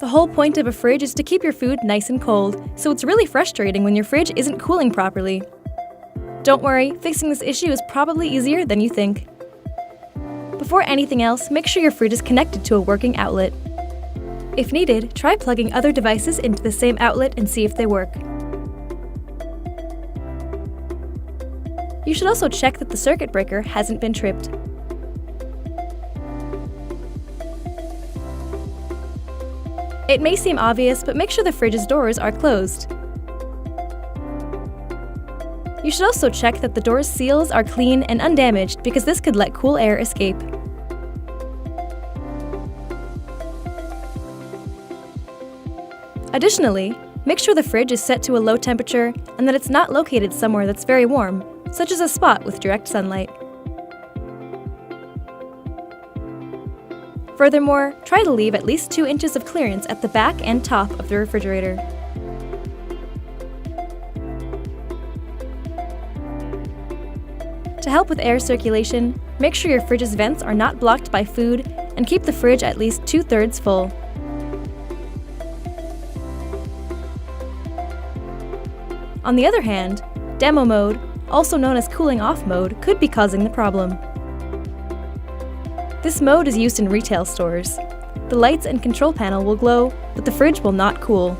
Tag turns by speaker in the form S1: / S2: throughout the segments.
S1: The whole point of a fridge is to keep your food nice and cold, so it's really frustrating when your fridge isn't cooling properly. Don't worry, fixing this issue is probably easier than you think. Before anything else, make sure your fridge is connected to a working outlet. If needed, try plugging other devices into the same outlet and see if they work. You should also check that the circuit breaker hasn't been tripped. It may seem obvious, but make sure the fridge's doors are closed. You should also check that the door's seals are clean and undamaged because this could let cool air escape. Additionally, make sure the fridge is set to a low temperature and that it's not located somewhere that's very warm, such as a spot with direct sunlight. Furthermore, try to leave at least 2 inches of clearance at the back and top of the refrigerator. To help with air circulation, make sure your fridge's vents are not blocked by food and keep the fridge at least 2/3 full. On the other hand, demo mode, also known as cooling off mode, could be causing the problem. This mode is used in retail stores. The lights and control panel will glow, but the fridge will not cool.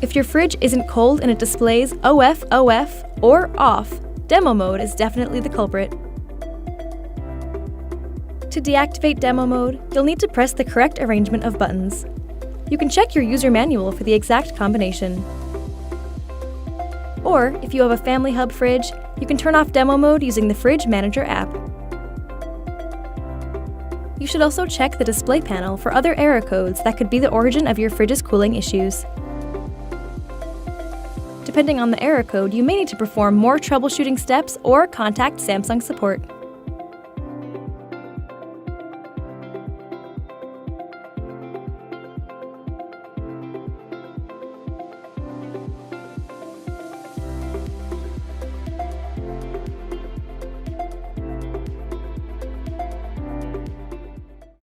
S1: If your fridge isn't cold and it displays OF, OF, or off, demo mode is definitely the culprit. To deactivate demo mode, you'll need to press the correct arrangement of buttons. You can check your user manual for the exact combination. Or, if you have a Family Hub fridge, you can turn off demo mode using the Fridge Manager app. You should also check the display panel for other error codes that could be the origin of your fridge's cooling issues. Depending on the error code, you may need to perform more troubleshooting steps or contact Samsung support.